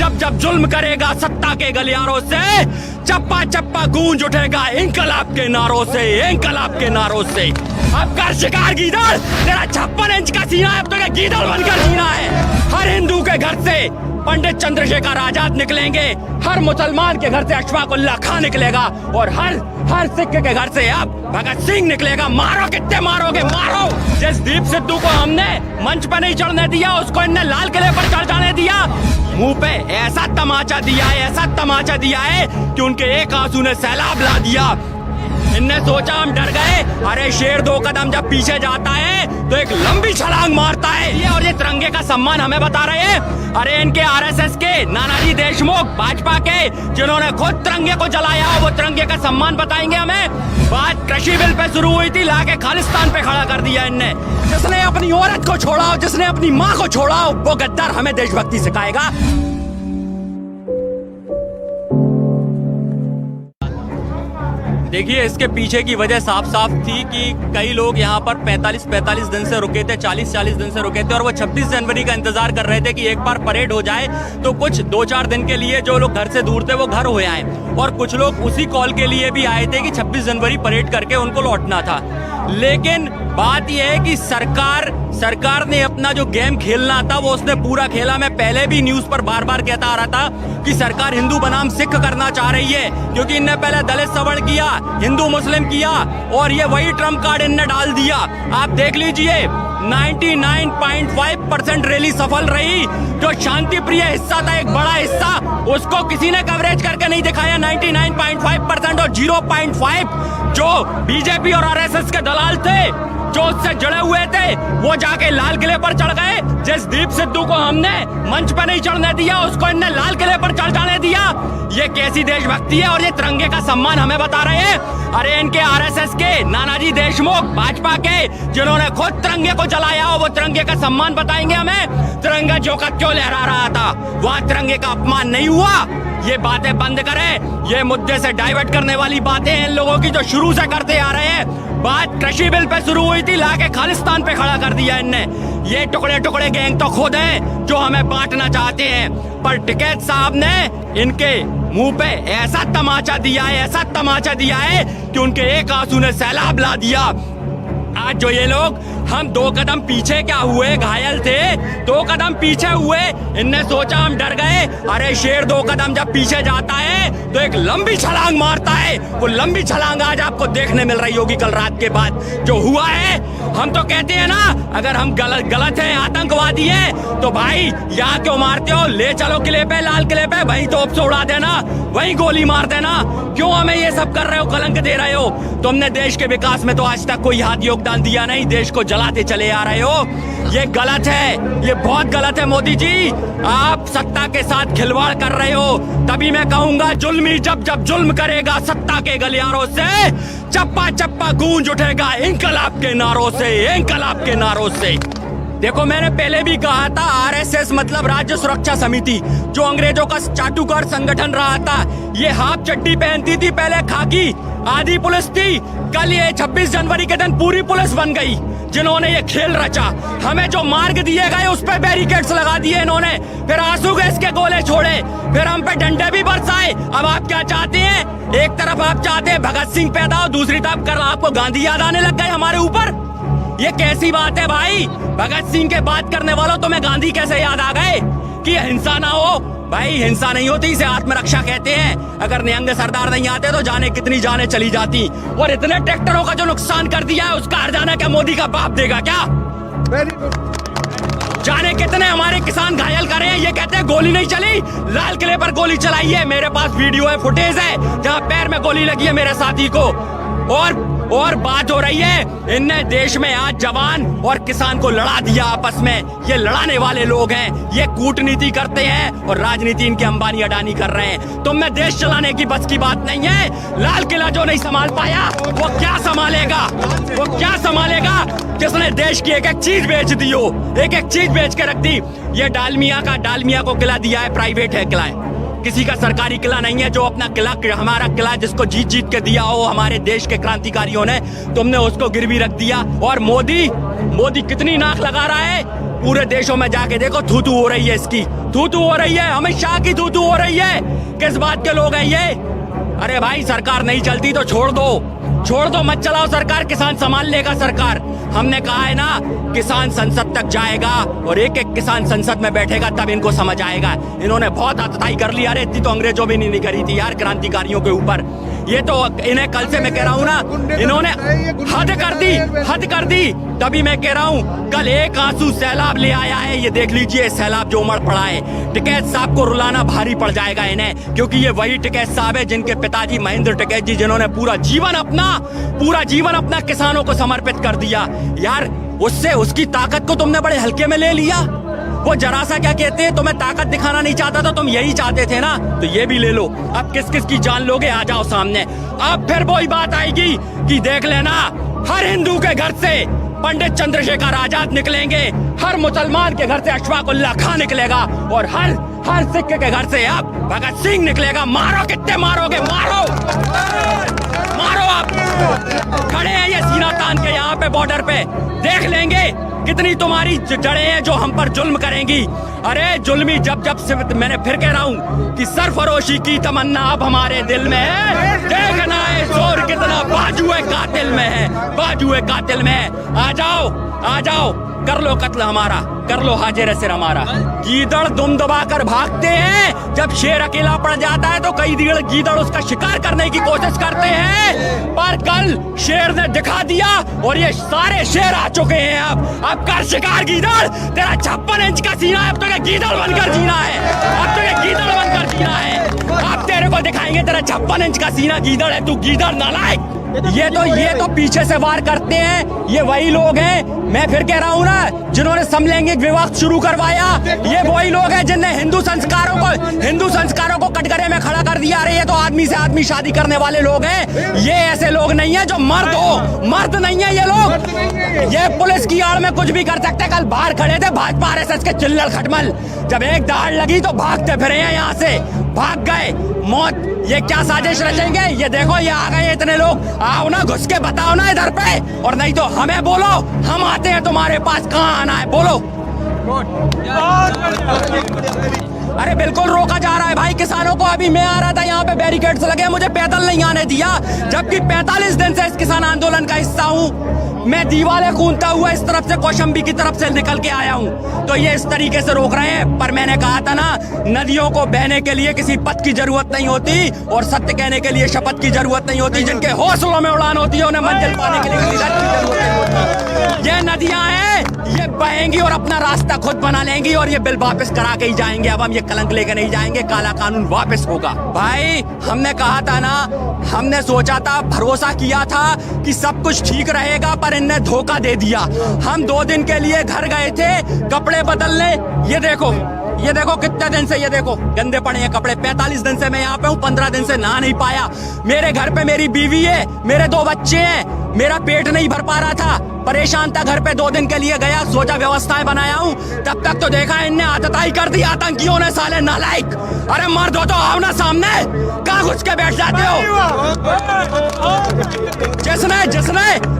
जब जब जुल्म करेगा सत्ता के गलियारों से, चप्पा चप्पा गूंज उठेगा इंकलाब के नारों से, इंकलाब के नारों से। अब कर शिकार गीदड़, तेरा 56 इंच का सीना है, अब तो क्या गीदड़ बनकर जीना है। हर हिंदू के घर से पंडित चंद्रशेखर आजाद निकलेंगे, हर मुसलमान के घर से अशफाक उल्लाह खां निकलेगा, और हर सिख के घर से अब भगत सिंह निकलेगा। मारो, कितने मारोगे, मारो। जसदीप सिद्धू को हमने मंच पर नहीं चढ़ने दिया, उसको इनने लाल किले पर चढ़ जाने दिया। मुंह पे ऐसा तमाचा दिया है, ऐसा तमाचा दिया है कि उनके एक आंसू ने सैलाब ला दिया। इनने सोचा हम डर गए, अरे शेर 2 कदम जब पीछे जाता है तो एक लंबी छलांग मारता है। और ये तिरंगे का सम्मान हमें बता रहे हैं। अरे इनके आरएसएस के नानाजी देशमुख, भाजपा के, जिन्होंने खुद तिरंगे को जलाया, वो तिरंगे का सम्मान बताएंगे हमें। बात कृषि बिल पे शुरू हुई थी, लाके खालिस्तान पे खड़ा कर दिया इनने। जिसने अपनी औरत को छोड़ा, जिसने अपनी माँ को छोड़ा, वो गद्दार हमें देशभक्ति सिखाएगा। देखिए, इसके पीछे की वजह साफ साफ थी कि कई लोग यहाँ पर 45 दिन से रुके थे, 40 दिन से रुके थे, और वो 26 जनवरी का इंतजार कर रहे थे कि एक बार परेड हो जाए तो कुछ 2-4 दिन के लिए जो लोग घर से दूर थे वो घर हो आए। और कुछ लोग उसी कॉल के लिए भी आए थे कि 26 जनवरी परेड करके उनको लौटना था। लेकिन बात यह है कि सरकार ने अपना जो गेम खेलना था वो उसने पूरा खेला। मैं पहले भी न्यूज पर बार बार कहता आ रहा था कि सरकार हिंदू बनाम सिख करना चाह रही है, क्योंकि इनने पहले दलित सवर्ण किया, हिंदू मुस्लिम किया, और ये वही ट्रम्प कार्ड इनने डाल दिया। आप देख लीजिए, 99.5% रैली सफल रही। जो शांति प्रिय हिस्सा था, एक बड़ा हिस्सा, उसको किसी ने कवरेज करके नहीं दिखाया। 99.5% और 0.5 जो बीजेपी और आरएसएस के दलाल थे, जो उससे जुड़े हुए थे, वो जाके लाल किले पर चढ़ गए। जसदीप सिद्धू को हमने मंच पर नहीं चढ़ने दिया, उसको इनने लाल किले पर चढ़ जाने दिया। ये कैसी देशभक्ति है, और ये तिरंगे का सम्मान हमें बता रहे हैं। अरे इनके आरएसएस के नानाजी देशमुख, भाजपा के, जिन्होंने खुद तिरंगे को जलाया, वो तिरंगे का सम्मान बताएंगे हमें। तिरंगा जो का क्यों लहरा रहा था, वहाँ तिरंगे का अपमान नहीं हुआ। ये बातें बंद करें, ये मुद्दे से डाइवर्ट करने वाली बातें हैं इन लोगों की जो शुरू से करते आ रहे हैं। बात कृषि बिल पे शुरू हुई थी, लाके खालिस्तान पे खड़ा कर दिया इनने। ये टुकड़े टुकड़े गैंग तो खुद हैं जो हमें बांटना चाहते हैं, पर टिकैत साहब ने इनके मुंह पे ऐसा तमाचा दिया है, ऐसा तमाचा दिया है कि उनके एक आंसू ने सैलाब ला दिया। आज जो ये लोग, हम 2 कदम पीछे क्या हुए, घायल थे, 2 कदम पीछे हुए। इनने सोचा हम डर गए, अरे शेर 2 कदम जब पीछे जाता है तो एक लंबी छलांग मारता है। वो लंबी छलांग आज आपको देखने मिल रही होगी कल रात के बाद जो हुआ है। हम तो कहते हैं ना, अगर हम गलत हैं, आतंकवादी हैं, तो भाई यहाँ क्यों मारते हो? ले चलो किले पे, लाल किले पे, वहीं तोप से उड़ा देना, वहीं गोली मार देना। क्यों हमें ये सब कर रहे हो, कलंक दे रहे हो? तुमने देश के विकास में तो आज तक कोई हाथ योगदान दिया नहीं, देश को जलाते चले आ रहे हो। ये गलत है, ये बहुत गलत है मोदी जी। आप सत्ता के साथ खिलवाड़ कर रहे हो। तभी मैं कहूंगा, जुल्मी जब जब जुल्म करेगा सत्ता के गलियारों से, चप्पा चप्पा गूंज उठेगा इंकलाब के नारों से, इंकलाब के नारों से। देखो, मैंने पहले भी कहा था, आरएसएस मतलब राज्य सुरक्षा समिति, जो अंग्रेजों का चाटुकार संगठन रहा था। ये हाफ चड्डी पहनती थी पहले, खाकी, आधी पुलिस थी। कल ये 26 जनवरी के दिन पूरी पुलिस बन गई, जिन्होंने ये खेल रचा। हमें जो मार्ग दिए गए उस पे बैरिकेड्स लगा दिए इन्होंने, फिर आंसू गैस के गोले छोड़े, फिर हम पे डंडे भी बरसाए। अब आप क्या चाहते हैं? एक तरफ आप चाहते हैं भगत सिंह पैदा हो, दूसरी तरफ कर आपको गांधी याद आने लग गए हमारे ऊपर। ये कैसी बात है भाई? भगत सिंह के बात करने वालों तुम्हें गांधी कैसे याद आ गए कि हिंसा ना हो? भाई हिंसा नहीं होती, इसे आत्मरक्षा कहते हैं। अगर निहंग सरदार नहीं आते तो जाने कितनी जाने चली जाती। और इतने ट्रैक्टरों का जो नुकसान कर दिया है, उसका हर्जाना क्या मोदी का बाप देगा क्या? जाने कितने हमारे किसान घायल करे हैं। ये कहते हैं गोली नहीं चली, लाल किले पर गोली चलाई है। मेरे पास वीडियो है, फुटेज है, जहाँ पैर में गोली लगी है मेरे साथी को। और बात हो रही है, इनने देश में आज जवान और किसान को लड़ा दिया आपस में। ये लड़ाने वाले लोग हैं, ये कूटनीति करते हैं और राजनीति इनके अंबानी अडानी कर रहे हैं। तुम में देश चलाने की बस की बात नहीं है। लाल किला जो नहीं संभाल पाया, वो क्या संभालेगा? वो क्या संभालेगा जिसने देश की एक एक चीज बेच दी हो, एक एक चीज बेच के रख दी। ये डालमिया को किला दिया है, प्राइवेट है किला है, किसी का सरकारी किला नहीं है। जो अपना किला, हमारा किला जिसको जीत जीत के दिया हो हमारे देश के क्रांतिकारियों ने, तुमने उसको गिरवी रख दिया। और मोदी कितनी नाक लगा रहा है, पूरे देशों में जाके देखो थू थू हो रही है इसकी, थू थू हो रही है, अमित शाह की थू थू हो रही है। किस बात के लोग हैं ये? अरे भाई सरकार नहीं चलती तो छोड़ दो, मत चलाओ सरकार, किसान संभाल लेगा सरकार। हमने कहा है ना, किसान संसद तक जाएगा और एक एक किसान संसद में बैठेगा, तब इनको समझ आएगा। इन्होंने बहुत आतताई कर ली, अरे इतनी तो अंग्रेजों भी नहीं करी थी यार क्रांतिकारियों के ऊपर। ये तो इन्हें कल से मैं कह रहा हूँ ना, इन्होंने हद कर दी। तभी मैं कह रहा हूँ कल एक आंसू सैलाब ले आया है, ये देख लीजिए सैलाब जो उमड़ पड़ा है। टिकैत साहब को रुलाना भारी पड़ जाएगा इन्हें, क्योंकि ये वही टिकैत साहब है जिनके पिताजी महेंद्र टिकैत जी, जिन्होंने पूरा जीवन अपना किसानों को समर्पित कर दिया यार। उसकी ताकत को तुमने बड़े हल्के में ले लिया। वो जरा सा क्या कहते हैं, तुम्हें ताकत दिखाना नहीं चाहता था, तुम यही चाहते थे ना, तो ये भी ले लो। अब किस किस की जान लोगे, आ जाओ सामने। अब फिर वही बात आएगी कि देख लेना, हर हिंदू के घर से पंडित चंद्रशेखर आजाद निकलेंगे, हर मुसलमान के घर से अशफाक उल्लाह खां निकलेगा, और हर सिख के घर से अब भगत सिंह निकलेगा। मारो, कितने मारोगे, मारो आप। खड़े हैं ये सीना तान के यहाँ पे बॉर्डर पे, देख लेंगे कितनी तुम्हारी जड़ें हैं जो हम पर जुल्म करेंगी। अरे जुल्मी जब से मैंने फिर कह रहा हूँ कि सरफरोशी की तमन्ना अब हमारे दिल में है। देखना है जोर कितना बाजुए कातिल में है, बाजुए कातिल में है। आ जाओ, कर लो कत्ल हमारा, कर लो हाजिर सिर हमारा। गीदड़ दुम दबाकर भागते हैं, जब शेर अकेला पड़ जाता है तो कई गीदड़ उसका शिकार करने की कोशिश करते हैं, पर कल शेर ने दिखा दिया और ये सारे शेर आ चुके हैं। अब कर शिकार गीदड़, तेरा 56 इंच का सीना है, अब तो गीदड़ बनकर जीना है, अब तो गीदड़ बनकर जीना है। अब तेरे को दिखाएंगे तेरा 56 इंच का सीना, गीदड़ है तू, गीदड़ नालायक। ये तो पीछे से वार करते हैं, ये वही लोग हैं, मैं फिर कह रहा हूँ ना, जिन्होंने समलैंगिक विवाह शुरू करवाया। ये वही लोग हैं जिनने हिंदू संस्कारों को कटघरे में खड़ा कर दिया। अरे ये तो आदमी से आदमी शादी करने वाले लोग हैं, ये ऐसे लोग नहीं है जो मर्द नहीं है ये लोग। ये पुलिस की आड़ में कुछ भी कर सकते। कल बाहर खड़े थे भाजपा आरएसएस के चिल्लर खटमल, जब एक दहाड़ लगी तो भागते फिरे हैं, यहाँ से भाग गए। मौत, ये क्या साजिश रचेंगे? ये देखो ये आ गए इतने लोग, आओ ना घुस के बताओ ना इधर पे, और नहीं तो हमें बोलो, हम आते हैं तुम्हारे पास, कहाँ आना है बोलो। अरे बिल्कुल रोका जा रहा है भाई किसानों को। अभी मैं आ रहा था यहाँ पे बैरिकेड्स लगे, मुझे पैदल नहीं आने दिया, जबकि 45 दिन से इस किसान आंदोलन का हिस्सा हूँ। मैं दीवाले कूदता हुआ इस तरफ से कौशंबी की तरफ से निकल के आया हूँ, तो ये इस तरीके से रोक रहे हैं। पर मैंने कहा था ना, नदियों को बहने के लिए किसी पथ की जरूरत नहीं होती, और सत्य कहने के लिए शपथ की जरूरत नहीं होती। जिनके हौसलों में उड़ान होती है, उन्हें मंजिल पाने के लिए किसी रथ की जरूरत नहीं होती। ये नदियां हैं, ये बहेंगी और अपना रास्ता खुद बना लेंगी, और ये बिल वापस करा के ही जाएंगे। अब हम ये कलंक लेकर नहीं जाएंगे, काला कानून वापस होगा। भाई हमने कहा था ना, हमने सोचा था, भरोसा किया था कि सब कुछ ठीक रहेगा, पर इनने धोखा दे दिया। हम 2 दिन के लिए घर गए थे कपड़े बदलने, ये देखो कितने दिन से, ये देखो गंदे पड़े हैं कपड़े। 45 दिन से मैं यहाँ पे हूँ, 15 दिन से नहा नहीं पाया। मेरे घर पे मेरी बीवी है, मेरे 2 बच्चे हैं, मेरा पेट नहीं भर पा रहा था, परेशान था। घर पे 2 दिन के लिए गया, सोचा व्यवस्थाएं बनाया हूँ, तब तक तो देखा इनने आतताई कर दी आतंकियों ने, साले नालायक। अरे मर्द हो तो आओ ना सामने, कहाँ घुस के बैठ जाते हो?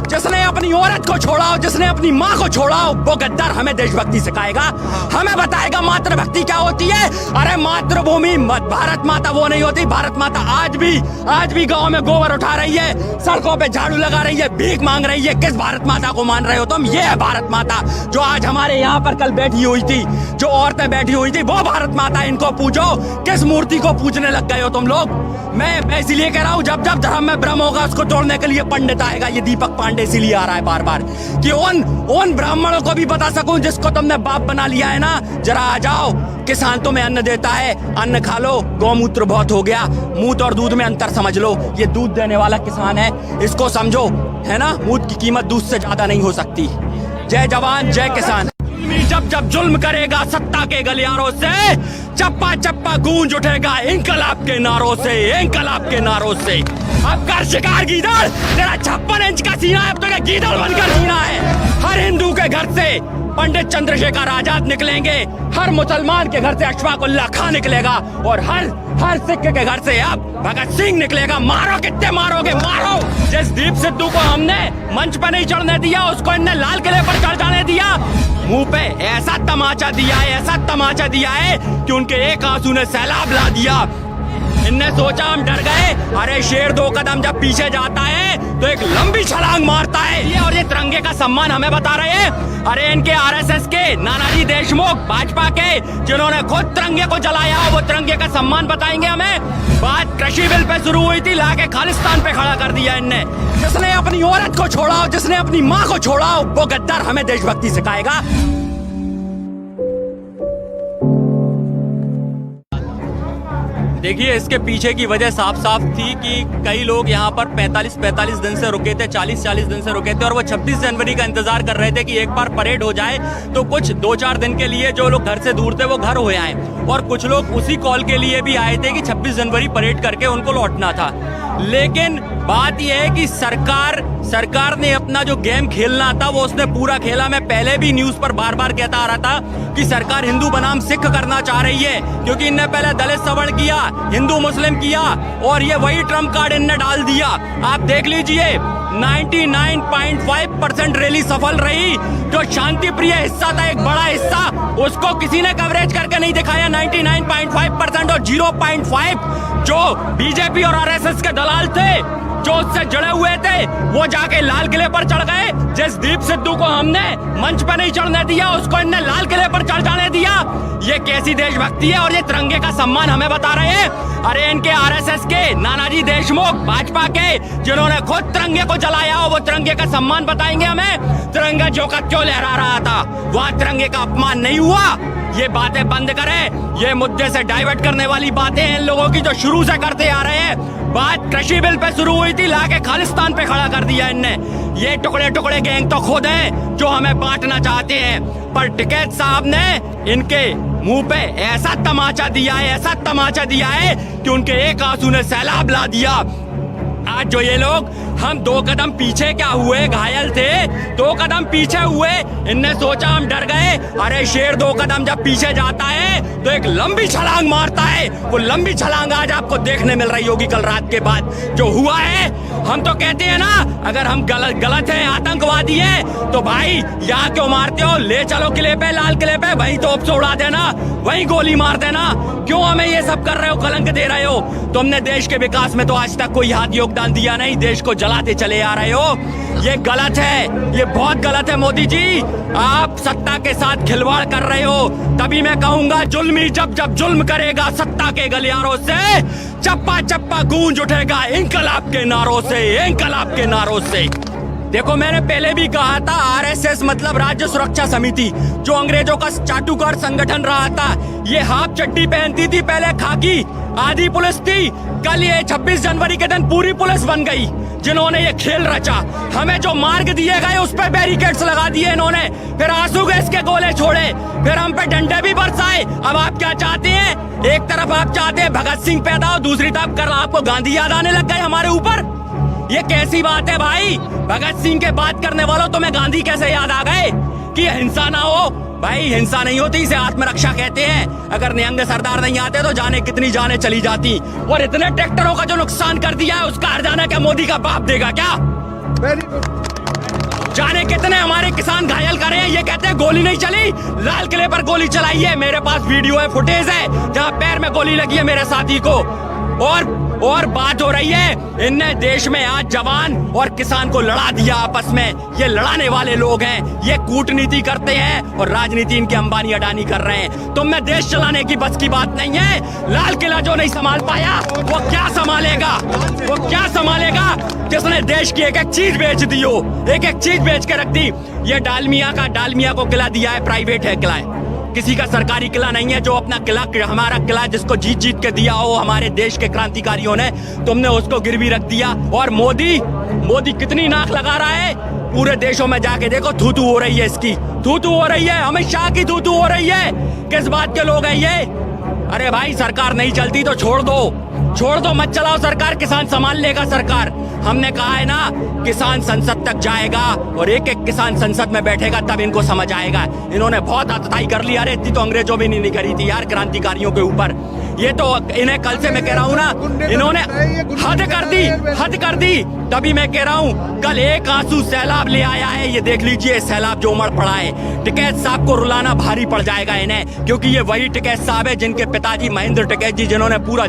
जिसने अपनी औरत को छोड़ा हो, जिसने अपनी माँ को छोड़ा हो, वो गद्दार हमें देशभक्ति सिखाएगा, हमें बताएगा मातृभक्ति क्या होती है। अरे मातृभूमि भारत माता वो नहीं होती। भारत माता आज भी गाँव में गोबर उठा रही है, सड़कों पे झाड़ू लगा रही है, भीख मांग रही है। किस भारत माता को मान रहे हो तुम? ये है भारत माता जो आज हमारे यहाँ पर कल बैठी हुई थी, जो औरतें बैठी हुई थी, वो भारत माता। इनको पूछो, किस मूर्ति को पूजने लग गए हो तुम लोग? मैं इसीलिए कह रहा हूँ, जब धर्म में भ्रम होगा उसको तोड़ने के लिए पंडित आएगा। ये दीपक पांडे इसीलिए आ रहा है बार कि उन ब्राह्मणों को भी बता सकूं जिसको तुमने बाप बना लिया है ना। जरा आ जाओ, किसान तुम्हें अन्न देता है, अन्न खा लो। गौमूत्र बहुत हो गया, मूत और दूध में अंतर समझ लो। ये दूध देने वाला किसान है, इसको समझो, है ना। मूत की कीमत दूध से ज्यादा नहीं हो सकती। जय जवान जय किसान। जब जुल्म करेगा सत्ता के गलियारों से, चप्पा चप्पा गूंज उठेगा इंकलाब के नारों से, इंकलाब के नारों से। अब कर शिकार गीदड़, तेरा 56 इंच का सीना है, अब तो गीदड़ बनकर जीना है। हर हिंदू के घर से पंडित चंद्रशेखर आजाद निकलेंगे, हर मुसलमान के घर से अशफाक उल्लाह खां निकलेगा और हर सिख के घर से अब भगत सिंह निकलेगा। मारो, कितने मारोगे, मारो। जसदीप सिद्धू को हमने मंच पर नहीं चढ़ने दिया, उसको इनने लाल किले पर चढ़ जाने दिया। मुंह पे ऐसा तमाचा दिया है, ऐसा तमाचा दिया है कि उनके एक आंसू ने सैलाब ला दिया। इनने सोचा हम डर गए, अरे शेर 2 कदम जब पीछे जाता है तो एक लंबी छलांग मारता है। ये और ये तिरंगे का सम्मान हमें बता रहे हैं। अरे इनके आरएसएस के नानाजी देशमुख, भाजपा के, जिन्होंने खुद तिरंगे को जलाया, वो तिरंगे का सम्मान बताएंगे हमें। बात कृषि बिल पे शुरू हुई थी, लाके खालिस्तान पे खड़ा कर दिया इनने। जिसने अपनी औरत को छोड़ा, जिसने अपनी माँ को छोड़ा, वो गद्दार हमें देशभक्ति सिखाएगा। देखिए, इसके पीछे की वजह साफ साफ थी कि कई लोग यहाँ पर 45 दिन से रुके थे, 40 दिन से रुके थे और वो 26 जनवरी का इंतजार कर रहे थे कि एक बार परेड हो जाए तो कुछ 2-4 दिन के लिए जो लोग घर से दूर थे वो घर हो आए। और कुछ लोग उसी कॉल के लिए भी आए थे कि 26 जनवरी परेड करके उनको लौटना था। लेकिन बात यह है कि सरकार ने अपना जो गेम खेलना था वो उसने पूरा खेला। मैं पहले भी न्यूज पर बार बार कहता आ रहा था कि सरकार हिंदू बनाम सिख करना चाह रही है, क्योंकि इनने पहले दलित सवर्ण किया, हिंदू मुस्लिम किया और ये वही ट्रम्प कार्ड इनने डाल दिया। आप देख लीजिए, 99.5% रैली सफल रही। जो शांति प्रिय हिस्सा था, एक बड़ा हिस्सा, उसको किसी ने कवरेज करके नहीं दिखाया। 99.5% और 0.5 जो बीजेपी और आरएसएस के दलाल थे, जो उससे जुड़े हुए थे, वो जाके लाल किले पर चढ़ गए। जसदीप सिद्धू को हमने मंच पर नहीं चढ़ने दिया, उसको इनने लाल किले पर चढ़ जाने दिया। ये कैसी देशभक्ति है और ये तिरंगे का सम्मान हमें बता रहे हैं। अरे इनके आरएसएस के नानाजी देशमुख, भाजपा के, जिन्होंने खुद तिरंगे को जलाया, वो तिरंगे का सम्मान बताएंगे हमें। तिरंगा जो का क्यों लहरा रहा था, वहाँ तिरंगे का अपमान नहीं हुआ। ये बातें बंद करें, ये मुद्दे से डाइवर्ट करने वाली बातें इन लोगों की जो शुरू से करते आ रहे हैं। बात कृषि बिल पे शुरू हुई थी, लाके खालिस्तान पे खड़ा कर दिया इनने। ये टुकड़े टुकड़े गैंग तो खुद हैं जो हमें बांटना चाहते हैं, पर टिकैत साहब ने इनके मुंह पे ऐसा तमाचा दिया है, ऐसा तमाचा दिया है कि उनके एक आंसू ने सैलाब ला दिया। आज जो ये लोग, हम 2 कदम पीछे क्या हुए, घायल थे, 2 कदम पीछे हुए, इनने सोचा हम डर गए, अरे शेर 2 कदम जब पीछे जाता है तो एक लंबी छलांग मारता है। वो लंबी छलांग आज आपको देखने मिल रही होगी कल रात के बाद जो हुआ है। हम तो कहते हैं ना, अगर हम गलत है, आतंकवादी है, तो भाई यहाँ क्यों मारते हो? ले चलो किले पे, लाल किले पे, वहीं तोप से उड़ा देना, वहीं गोली मार देना। क्यों हमें ये सब कर रहे हो, कलंक दे रहे हो? तुमने देश के विकास में तो आज तक कोई हाथ योगदान दिया नहीं, देश को जलाते चले आ रहे हो। ये गलत है, ये बहुत गलत है मोदी जी। आप सत्ता के साथ खिलवाड़ कर रहे हो। तभी मैं कहूंगा, जुल्मी जब जुल्म करेगा सत्ता के गलियारों से, चप्पा चप्पा गूंज उठेगा इनकलाब के नारों से, इनकलाब के नारों से। देखो, मैंने पहले भी कहा था, आरएसएस मतलब राज्य सुरक्षा समिति, जो अंग्रेजों का चाटुकार संगठन रहा था। ये हाफ चड्डी पहनती थी पहले, खाकी, आधी पुलिस थी। कल ये 26 जनवरी के दिन पूरी पुलिस बन गई, जिन्होंने ये खेल रचा। हमें जो मार्ग दिए गए उस पर बैरिकेड्स लगा दिए इन्होंने, फिर आंसू गैस के गोले छोड़े, फिर हम पे डंडे भी बरसाए। अब आप क्या चाहते हैं? एक तरफ आप चाहते हैं भगत सिंह पैदा हो, दूसरी तरफ कर आपको गांधी याद आने लग गए हमारे ऊपर। ये कैसी बात है भाई? भगत सिंह के बात करने वालों, तुम्हें गांधी कैसे याद आ गए कि हिंसा ना हो? भाई हिंसा नहीं होती, इसे आत्मरक्षा कहते हैं। अगर निहंग सरदार नहीं आते तो जाने कितनी जाने चली जाती। और इतने ट्रैक्टरों का जो नुकसान कर दिया है, उसका हर्जाना क्या मोदी का बाप देगा क्या? जाने कितने हमारे किसान घायल करे हैं। ये कहते हैं गोली नहीं चली, लाल किले पर गोली चलाई है। मेरे पास वीडियो है, फुटेज है, जहाँ पैर में गोली लगी है मेरे साथी को। और बात हो रही है, इनने देश में आज जवान और किसान को लड़ा दिया आपस में। ये लड़ाने वाले लोग हैं, ये कूटनीति करते हैं और राजनीति इनके अंबानी अडानी कर रहे हैं। तुम में देश चलाने की बस की बात नहीं है। लाल किला जो नहीं संभाल पाया, वो क्या संभालेगा? वो क्या संभालेगा जिसने देश की एक एक चीज बेच दी हो, एक एक चीज बेच के रख दी। ये डालमिया को किला दिया है, प्राइवेट है किला है, किसी का सरकारी किला नहीं है। जो अपना किला, हमारा किला जिसको जीत के दिया हो हमारे देश के क्रांतिकारियों ने, तुमने उसको गिरवी रख दिया। और मोदी कितनी नाक लगा रहा है, पूरे देशों में जाके देखो, थू हो रही है इसकी, थू हो रही है, अमित शाह की थू हो रही है। किस बात के लोग हैं ये? अरे भाई, सरकार नहीं चलती तो छोड़ दो, छोड़ दो, मत चलाओ सरकार, किसान संभाल लेगा सरकार। हमने कहा है ना, किसान संसद तक जाएगा और एक एक किसान संसद में बैठेगा, तब इनको समझ आएगा। इन्होंने बहुत आतताई कर ली। अरे इतनी तो अंग्रेजों भी नहीं करी थी यार क्रांतिकारियों के ऊपर। ये तो इन्हें कल से मैं कह रहा हूँ ना, इन्होंने हद कर दी, हद कर दी। तभी मैं कह रहा हूँ, कल एक आंसू सैलाब ले आया है, ये देख लीजिए सैलाब जो उमड़ पड़ा है। टिकैत साहब को रुलाना भारी पड़ जाएगा इन्हें, क्योंकि ये वही टिकैत साहब है जिनके पिताजी महेंद्र टिकैत जी, जिन्होंने पूरा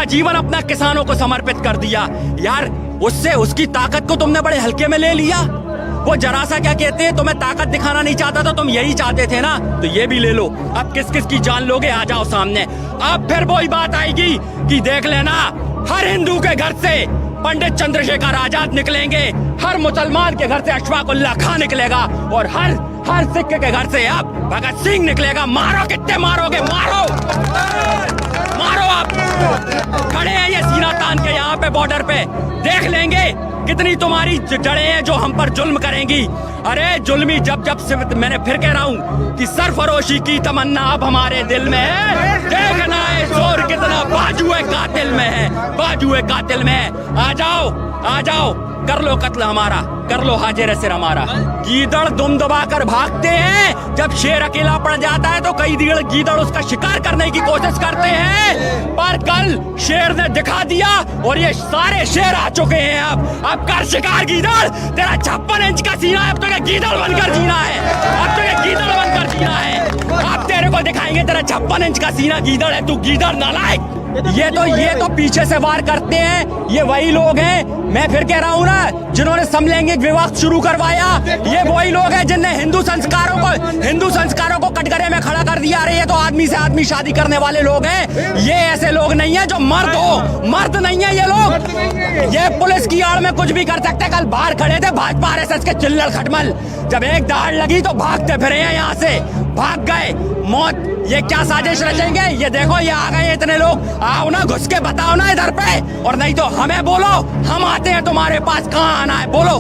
जीवन अपना किसानों को समर्पित कर दिया। यार उससे उसकी ताकत को तुमने बड़े हल्के में ले लिया। वो जरा सा क्या कहते हैं, तुम्हें ताकत दिखाना नहीं चाहता था, तुम यही चाहते थे ना, तो ये भी ले लो। अब किस किस की जान लोगे, आ जाओ सामने। अब फिर वही बात आएगी कि देख लेना, हर हिंदू के घर से पंडित चंद्रशेखर आजाद निकलेंगे, हर मुसलमान के घर से अशफाक उल्लाह खां निकलेगा, और हर सिख के घर से अब भगत सिंह निकलेगा। मारो, कितने मारोगे, मारो आप। खड़े हैं ये सीना तान के यहाँ पे बॉर्डर पे, देख लेंगे कितनी तुम्हारी जड़ें हैं जो हम पर जुल्म करेंगी। अरे जुल्मी जब से मैंने फिर कह रहा हूँ कि सरफरोशी की तमन्ना अब हमारे दिल में है। देखना है जोर कितना बाजुए कातिल में है, बाजुए कातिल में है। आ जाओ, कर लो कत्ल हमारा, कर लो हाजिर सिर हमारा। गीदड़ दुम दबा कर भागते हैं, जब शेर अकेला पड़ जाता है तो कई गीदड़ उसका शिकार करने की कोशिश करते हैं, पर कल शेर ने दिखा दिया और ये सारे शेर आ चुके हैं। अब कर शिकार गीदड़, तेरा 56 इंच का सीना है, अब तो गीदड़ बनकर जीना है, अब तो गीदड़ बनकर जीना है। अब तेरे को दिखाएंगे तेरा 56 इंच का सीना, गीदड़ है तू, गीदड़ नालायक। ये तो पीछे से वार करते हैं, ये वही लोग हैं, मैं फिर कह रहा हूँ ना, जिन्होंने समलैंगिक विवाह शुरू करवाया। ये वही लोग हैं जिनने हिंदू संस्कारों को कटघरे में खड़ा कर दिया। अरे ये तो आदमी से आदमी शादी करने वाले लोग हैं, ये ऐसे लोग नहीं है जो मर्द नहीं है ये लोग। ये पुलिस की आड़ में कुछ भी कर सकते। कल बाहर खड़े थे भाजपा आरएसएस के चिल्लड़ खटमल, जब एक दहाड़ लगी तो भागते फिरे हैं, यहाँ से भाग गए। मौत, ये क्या साजिश रचेंगे, ये देखो ये आ गए इतने लोग। आओ ना, घुस के बताओ ना इधर पे, और नहीं तो हमें बोलो, हम आते हैं तुम्हारे पास। कहाँ आना है बोलो।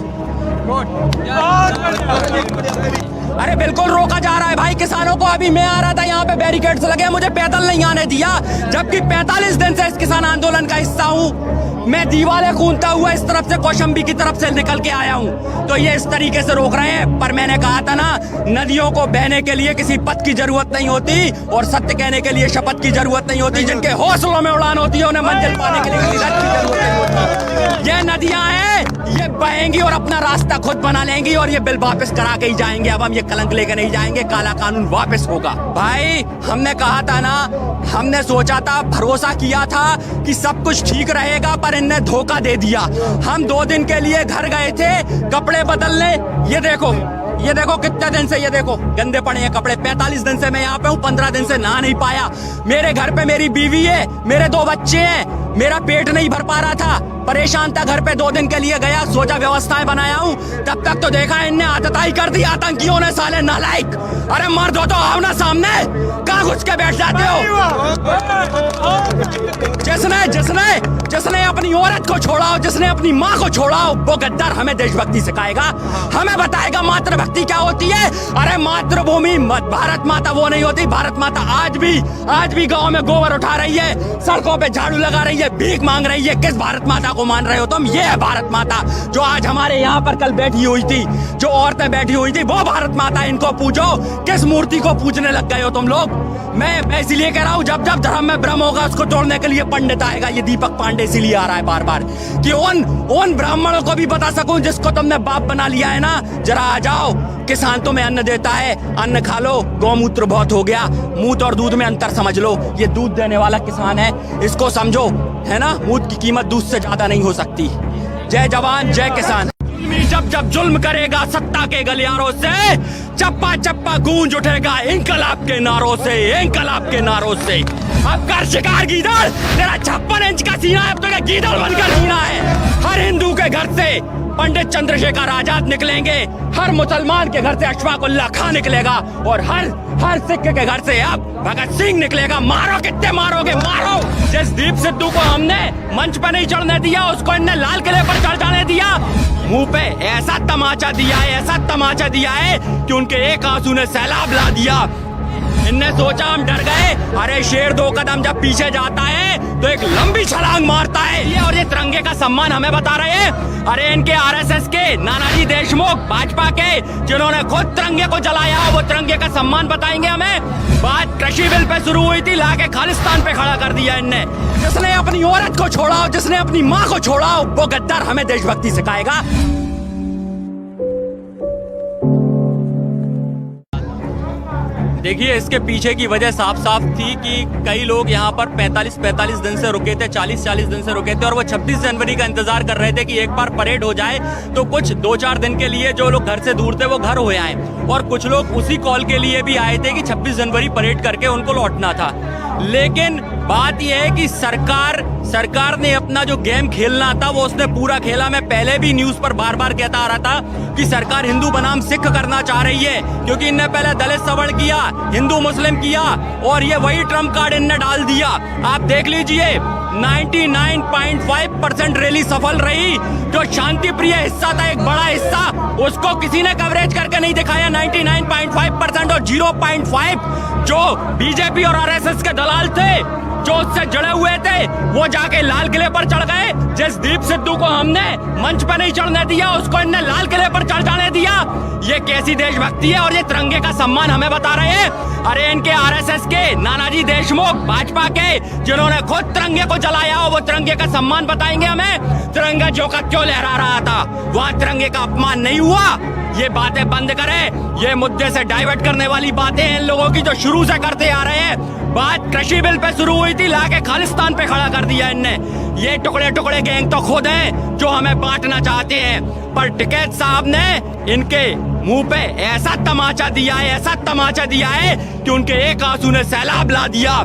अरे बिल्कुल रोका जा रहा है भाई किसानों को। अभी मैं आ रहा था, यहाँ पे बैरिकेड्स लगे, मुझे पैदल नहीं आने दिया, जबकि 45 दिन से इस किसान आंदोलन का हिस्सा हूँ। मैं दीवारें कूदता हुआ इस तरफ से कौशंबी की तरफ से निकल के आया हूँ, तो ये इस तरीके से रोक रहे हैं। पर मैंने कहा था ना, नदियों को बहने के लिए किसी पथ की जरूरत नहीं होती, और सत्य कहने के लिए शपथ की जरूरत नहीं होती। जिनके हौसलों में उड़ान होती है, उन्हें मंजिल पाने के लिए किसी रथ की जरूरत नहीं होती। ये नदियां हैं, ये बहेंगी और अपना रास्ता खुद बना लेंगी, और ये बिल वापस करा के ही जाएंगे। अब हम ये कलंक लेकर नहीं जाएंगे, काला कानून वापस होगा। भाई हमने कहा था ना, हमने सोचा था, भरोसा किया था कि सब कुछ ठीक रहेगा, पर इनने धोखा दे दिया। हम 2 दिन के लिए घर गए थे कपड़े बदलने, ये देखो कितने दिन से, ये देखो गंदे पड़े हैं कपड़े। 45 दिन से मैं यहाँ पे हूँ, 15 दिन से नहा नहीं पाया। मेरे घर पे मेरी बीवी है, मेरे 2 बच्चे हैं, मेरा पेट नहीं भर पा रहा था, परेशान था। घर पे 2 दिन के लिए गया, सोचा व्यवस्थाएं बनाया हूँ, तब तक तो देखा इनने आतताई कर दी आतंकियों ने, साले नालायक। अरे मर्द हो तो आओ ना सामने, कहाँ घुस के बैठ जाते हो? जिसने अपनी औरत को छोड़ा हो, जिसने अपनी माँ को छोड़ा हो, वो गद्दार हमें देशभक्ति सिखाएगा, हमें बताएगा मातृभक्ति क्या होती है। अरे मातृभूमि भारत माता वो नहीं होती। भारत माता आज भी गाँव में गोबर उठा रही है, सड़कों पे झाड़ू लगा रही है, भीख मांग रही है। किस भारत माता को मान रहे हो तुम? ये है भारत माता जो आज हमारे यहाँ पर कल बैठी हुई थी, जो औरतें बैठी हुई थी, वो भारत माता। इनको पूछो, किस मूर्ति को पूजने लग गए हो तुम लोग? मैं इसीलिए कह रहा हूँ, जब धर्म में भ्रम होगा उसको तोड़ने के लिए पंडित आएगा। ये दीपक पांडे इसीलिए आ रहा है बार बार, कि उन ब्राह्मणों को भी बता सकूं जिसको तुमने बाप बना लिया है ना। जरा आ जाओ, किसान तुम्हें अन्न देता है, अन्न खा लो। गौमूत्र बहुत हो गया, मूत और दूध में अंतर समझ लो। ये दूध देने वाला किसान है, इसको समझो, है ना। मूत की कीमत दूध से ज्यादा नहीं हो सकती। जय जवान जय किसान। जब जुल्म करेगा सत्ता के गलियारों से, चप्पा चप्पा गूंज उठेगा इंकलाब के नारों से, इंकलाब के नारों से। अब कर शिकार गीदड़, तेरा 56 इंच का सीना है, अब तो गीदड़ बनकर जीना है। हर हिंदू के घर से पंडित चंद्रशेखर आजाद निकलेंगे, हर मुसलमान के घर से अशफाक उल्लाह खां निकलेगा, और हर सिख के घर से अब भगत सिंह निकलेगा। मारो, कितने मारोगे, मारो। जिस दीप सिद्धू को हमने मंच पर नहीं चढ़ने दिया, उसको इनने लाल किले पर चढ़ जाने दिया। मुंह पे ऐसा तमाचा दिया है कि उनके एक आंसू ने सैलाब ला दिया। इनने सोचा हम डर गए। अरे शेर 2 कदम जब पीछे जाता है तो एक लंबी छलांग मारता है ये, और ये तिरंगे का सम्मान हमें बता रहे हैं। अरे इनके आरएसएस के नानाजी देशमुख भाजपा के, जिन्होंने खुद तिरंगे को जलाया, वो तिरंगे का सम्मान बताएंगे हमें। बात कृषि बिल पे शुरू हुई थी, लाके खालिस्तान पे खड़ा कर दिया इनने। जिसने अपनी औरत को छोड़ा, जिसने अपनी माँ को छोड़ा, वो गद्दार हमें देशभक्ति सिखाएगा। देखिए, इसके पीछे की वजह साफ साफ थी कि कई लोग यहाँ पर 45 दिन से रुके थे, 40 दिन से रुके थे, और वो 26 जनवरी का इंतजार कर रहे थे कि एक बार परेड हो जाए तो कुछ 2-4 दिन के लिए जो लोग घर से दूर थे वो घर हो आए। और कुछ लोग उसी कॉल के लिए भी आए थे कि 26 जनवरी परेड करके उनको लौटना था। लेकिन बात यह है कि सरकार ने अपना जो गेम खेलना था वो उसने पूरा खेला। मैं पहले भी न्यूज पर बार बार कहता आ रहा था कि सरकार हिंदू बनाम सिख करना चाह रही है, क्योंकि इनने पहले दलित सवर्ण किया, हिंदू मुस्लिम किया, और ये वही ट्रम्प कार्ड इनने डाल दिया। आप देख लीजिए, 99.5% रैली सफल रही। जो शांति प्रिय हिस्सा था, एक बड़ा हिस्सा, उसको किसी ने कवरेज करके नहीं दिखाया। 99.5% और 0.5 जो बीजेपी और आरएसएस के दलाल थे, जो उससे जुड़े हुए थे, वो जाके लाल किले पर चढ़ गए। जिस दीप सिद्धू को हमने मंच पर नहीं चढ़ने दिया, उसको इनने लाल किले पर चढ़ जाने दिया। ये कैसी देशभक्ति है, और ये तिरंगे का सम्मान हमें बता रहे हैं। अरे इनके आरएसएस के नानाजी देशमुख भाजपा के, जिन्होंने खुद तिरंगे को जलाया, वो तिरंगे का सम्मान बताएंगे हमें। तिरंगा जो का क्यों लहरा रहा था, वहाँ तिरंगे का अपमान नहीं हुआ। ये बातें बंद करें, ये मुद्दे से डाइवर्ट करने वाली बातें इन लोगों की जो शुरू से करते आ रहे हैं। बात कृषि बिल पे शुरू हुई थी, लाके खालिस्तान पे खड़ा कर दिया इनने। ये टुकड़े टुकड़े गैंग तो खुद हैं जो हमें बांटना चाहते हैं, पर टिकैत साहब ने इनके मुंह पे ऐसा तमाचा दिया है कि उनके एक आंसू ने सैलाब ला दिया।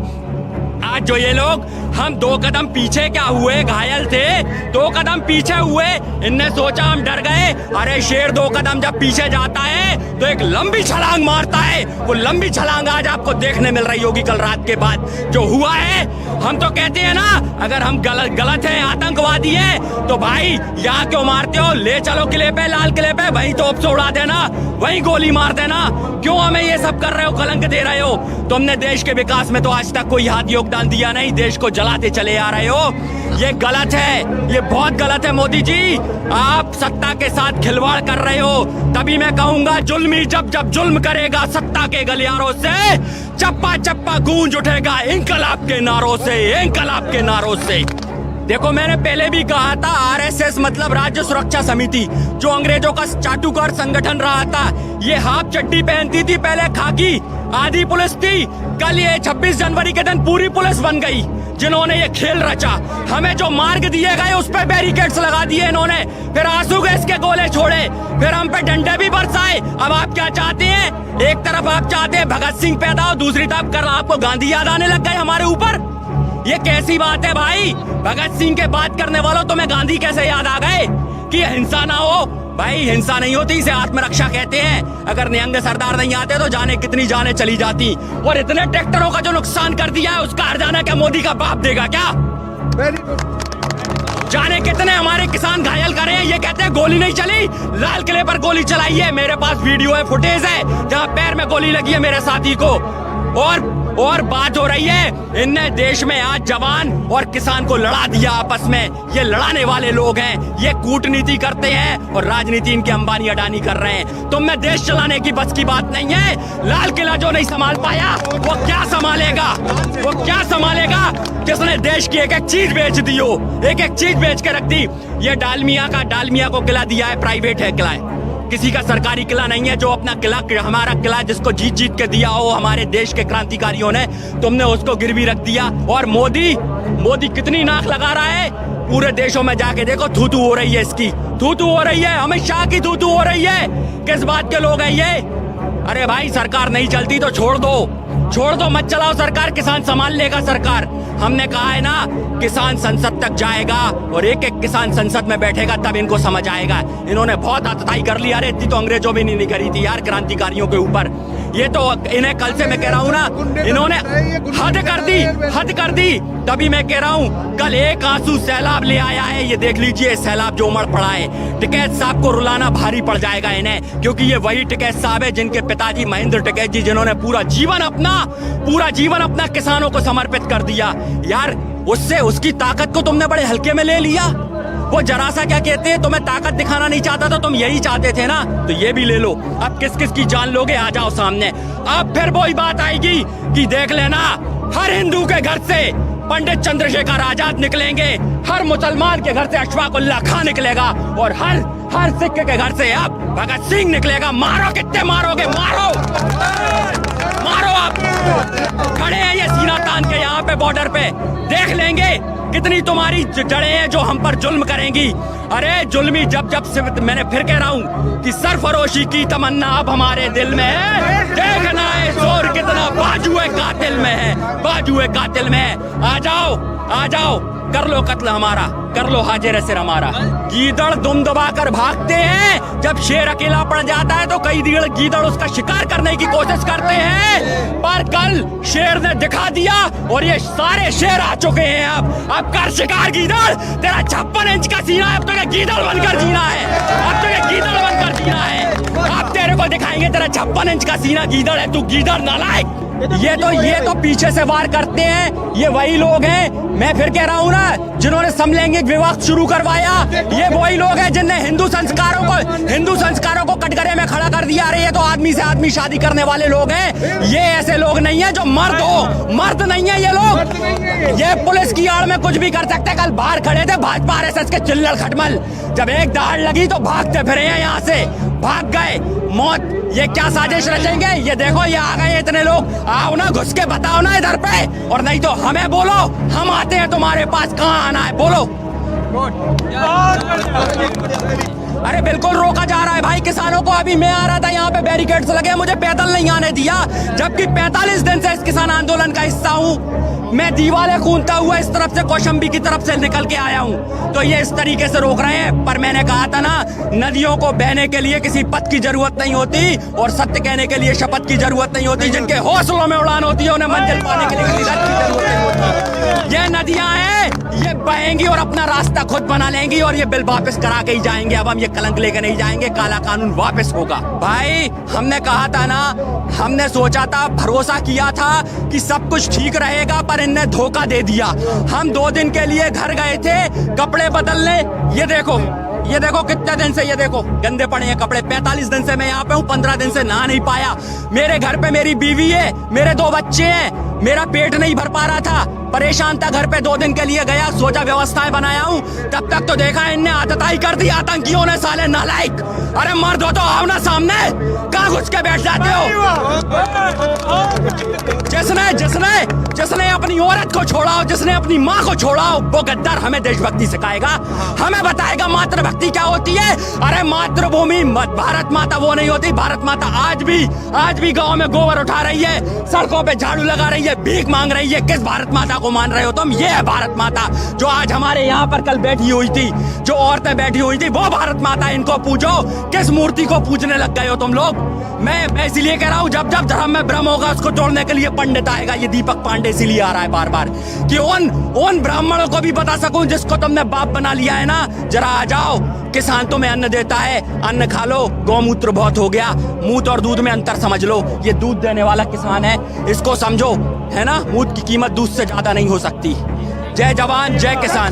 आज जो ये लोग, हम 2 कदम पीछे क्या हुए, घायल थे, 2 कदम पीछे हुए, इनने सोचा हम डर गए। अरे शेर 2 कदम जब पीछे जाता है तो एक लंबी छलांग मारता है। वो लंबी छलांग आज आपको देखने मिल रही होगी कल रात के बाद जो हुआ है। हम तो कहते हैं ना, अगर हम गलत है, आतंकवादी है, तो भाई यहाँ क्यों मारते हो? ले चलो किले पे, लाल किले पे, वहीं तोप से उड़ा देना, वहीं गोली मार देना। क्यों हमें ये सब कर रहे हो, कलंक दे रहे हो? तुमने देश के विकास में तो आज तक कोई हाथ योगदान दिया नहीं, देश को जलाते चले आ रहे हो। ये गलत है, ये बहुत गलत है मोदी जी। आप सत्ता के साथ खिलवाड़ कर रहे हो। तभी मैं कहूंगा, जुल्मी जब जुल्म करेगा सत्ता के गलियारों से, चप्पा चप्पा गूंज उठेगा इंकलाब के नारों से, इंकलाब के नारों से। देखो, मैंने पहले भी कहा था, आरएसएस मतलब राज्य सुरक्षा समिति, जो अंग्रेजों का चाटुकार संगठन रहा था। ये हाफ चड्डी पहनती थी पहले, खाकी, आधी पुलिस थी। कल ये 26 जनवरी के दिन पूरी पुलिस बन गई, जिन्होंने ये खेल रचा। हमें जो मार्ग दिए गए उस पर बैरिकेड्स लगा दिए इन्होंने, फिर आंसू गैस के गोले छोड़े, फिर हम पे डंडे भी बरसाए। अब आप क्या चाहते हैं? एक तरफ आप चाहते हैं भगत सिंह पैदा हो, दूसरी तरफ कर आपको गांधी याद आने लग गए हमारे ऊपर। ये कैसी बात है भाई? भगत सिंह के बात करने वालों, तुम्हें गांधी कैसे याद आ गए कि हिंसा ना हो? भाई हिंसा नहीं होती, इसे आत्मरक्षा कहते हैं। अगर निहंग सरदार नहीं आते तो जाने कितनी जाने चली जाती। और इतने ट्रैक्टरों का जो नुकसान कर दिया है, उसका हर्जाना क्या मोदी का बाप देगा क्या? जाने कितने हमारे किसान घायल करे हैं। ये कहते हैं गोली नहीं चली, लाल किले पर गोली चलाई है। मेरे पास वीडियो है, फुटेज है, जहाँ पैर में गोली लगी है मेरे साथी को। और बात हो रही है, इनने देश में आज जवान और किसान को लड़ा दिया आपस में। ये लड़ाने वाले लोग हैं, ये कूटनीति करते हैं और राजनीति इनके अंबानी अडानी कर रहे हैं। तुम में देश चलाने की बस की बात नहीं है। लाल किला जो नहीं संभाल पाया, वो क्या संभालेगा? वो क्या संभालेगा जिसने देश की एक एक चीज बेच दी हो, एक एक चीज बेच के रख दी। ये डालमिया को किला दिया है, प्राइवेट है किला है, किसी का सरकारी किला नहीं है। जो अपना किला, हमारा किला जिसको जीत के दिया हो हमारे देश के क्रांतिकारियों ने, तुमने उसको गिरवी रख दिया। और मोदी कितनी नाक लगा रहा है, पूरे देशों में जाके देखो, थू हो रही है इसकी, थू हो रही है, अमित शाह की थू हो रही है। किस बात के लोग हैं ये? अरे भाई, सरकार नहीं चलती तो छोड़ दो, मत चलाओ सरकार, किसान संभाल लेगा सरकार। हमने कहा है ना, किसान संसद तक जाएगा और एक एक किसान संसद में बैठेगा, तब इनको समझ आएगा। इन्होंने बहुत आतताई कर ली। अरे इतनी तो अंग्रेजों भी नहीं करी थी यार क्रांतिकारियों के ऊपर। ये तो इन्हें कल से मैं कह रहा हूँ ना, इन्होंने हद कर दी। तभी मैं कह रहा हूँ, कल एक आंसू सैलाब ले आया है। ये देख लीजिए सैलाब जो उमड़ पड़ा है। टिकैत साहब को रुलाना भारी पड़ जाएगा इन्हें, क्योंकि ये वही टिकैत साहब है जिनके पिताजी महेंद्र टिकैत जी, जिन्होंने पूरा जीवन अपना किसानों को समर्पित कर दिया। यार उससे उसकी ताकत को तुमने बड़े हल्के में ले लिया। वो जरा सा क्या कहते हैं, तुम्हें ताकत दिखाना नहीं चाहता था, तुम यही चाहते थे ना, तो ये भी ले लो। अब किस किस की जान लोगे, आ जाओ सामने। अब फिर वही बात आएगी कि देख लेना, हर हिंदू के घर से पंडित चंद्रशेखर आजाद निकलेंगे, हर मुसलमान के घर से अशफाक उल्लाह खां निकलेगा, और हर सिख के घर से अब भगत सिंह निकलेगा। मारो, कितने मारोगे, मारो मारो। आप खड़े हैं ये सीना तान के यहाँ पे बॉर्डर पे, देख लेंगे कितनी तुम्हारी जड़ें हैं जो हम पर जुल्म करेंगी। अरे जुल्मी जब से मैंने फिर कह रहा हूँ कि सरफरोशी की तमन्ना अब हमारे दिल में है। देखना है जोर कितना बाजुए कातिल में है, बाजुए कातिल में है। आ जाओ, आ जाओ, कर लो कत्ल हमारा, कर लो हाजिर सिर हमारा। गीदड़ दुम दबा कर भागते हैं, जब शेर अकेला पड़ जाता है तो कई गीदड़ उसका शिकार करने की कोशिश करते हैं, पर कल शेर ने दिखा दिया और ये सारे शेर आ चुके हैं। अब कर शिकार गीदड़, तेरा 56 इंच का सीना है, अब तो गीदड़ बनकर जीना है, अब तो गीदड़ बनकर जीना है। अब तेरे को दिखाएंगे तेरा 56 इंच का सीना, गीदड़ है तू, गीदड़ नालायक। ये तो पीछे से वार करते हैं, ये वही लोग हैं, मैं फिर कह रहा हूँ ना, जिन्होंने समलैंगिक विवाह शुरू करवाया। ये वही लोग हैं जिनने हिंदू संस्कारों को कटघरे में खड़ा कर दिया। अरे ये तो आदमी से आदमी शादी करने वाले लोग हैं, ये ऐसे लोग नहीं है जो मर्द हो, मर्द नहीं है ये लोग। ये पुलिस की आड़ में कुछ भी कर सकते। कल बाहर खड़े थे भाजपा आरएसएस के चिल्लड़ खटमल, जब एक दाड़ लगी तो भागते फिरे हैं, यहाँ से भाग गए। मौत, ये क्या साजिश रचेंगे, ये देखो ये आ गए इतने लोग। आओ ना, घुस के बताओ ना इधर पे, और नहीं तो हमें बोलो, हम आते हैं तुम्हारे पास, कहाँ आना है बोलो। अरे बिल्कुल रोका जा रहा है भाई किसानों को। अभी मैं आ रहा था यहाँ पे बैरिकेड्स लगे, मुझे पैदल नहीं आने दिया, जबकि 45 दिन से इस किसान आंदोलन का हिस्सा हूँ। मैं दीवारें कूदता हुआ इस तरफ से कौशंबी की तरफ से निकल के आया हूँ, तो ये इस तरीके से रोक रहे हैं। पर मैंने कहा था ना, नदियों को बहने के लिए किसी पथ की जरूरत नहीं होती, और सत्य कहने के लिए शपथ की जरूरत नहीं होती। जिनके हौसलों में उड़ान होती है, उन्हें मंजिल पाने के लिए किसी रथ की जरूरत नहीं होती। ये नदियां हैं, ये बहेंगी और अपना रास्ता खुद बना लेंगी, और ये बिल वापस करा के ही जाएंगे। अब हम ये कलंक लेके नहीं जाएंगे, काला कानून वापस होगा। भाई हमने कहा था ना, हमने सोचा था, भरोसा किया था कि सब कुछ ठीक रहेगा, पर इनने धोखा दे दिया। हम 2 दिन के लिए घर गए थे कपड़े बदलने, ये देखो कितने दिन से, ये देखो गंदे पड़े हैं कपड़े। 45 दिन से मैं यहाँ पे हूँ, 15 दिन से नहा नहीं पाया। मेरे घर पे मेरी बीवी है, मेरे 2 बच्चे हैं, मेरा पेट नहीं भर पा रहा था, परेशान था। घर पे 2 दिन के लिए गया, सोचा व्यवस्थाएं बनाया हूँ, तब तक तो देखा इनने आतताई कर दी आतंकियों ने, साले नालायक। अरे मर्द हो तो आओ ना सामने, कहाँ घुस के बैठ जाते हो। जिसने अपनी औरत को छोड़ा हो, जिसने अपनी माँ को छोड़ा हो, वो गद्दार हमें देशभक्ति सिखाएगा, हमें बताएगा मातृभक्ति क्या होती है। अरे मातृभूमि भारत माता वो नहीं होती। भारत माता आज भी गाँव में गोबर उठा रही है, सड़कों पे झाड़ू लगा रही है, भीख मांग रही है। किस भारत माता को मान रहे हो तुम? ये है भारत माता जो आज हमारे यहाँ पर कल बैठी हुई थी, जो औरतें बैठी हुई थी, वो भारत माता। इनको पूछो, किस मूर्ति को पूजने लग गए हो तुम लोग। मैं इसीलिए कह रहा हूँ, जब जब धर्म में भ्रम होगा उसको तोड़ने के लिए पंडित आएगा। ये दीपक पांडे इसीलिए आ रहा है बार बार, कि उन ब्राह्मणों को भी बता सकूं जिसको तुमने बाप बना लिया है ना। जरा आ जाओ, किसान तुम्हें अन्न देता है, अन्न खा लो। गौमूत्र बहुत हो गया, मूत और दूध में अंतर समझ लो। ये दूध देने वाला किसान है, इसको समझो, है ना। मूत की कीमत दूध से ज्यादा नहीं हो सकती। जय जवान जय किसान।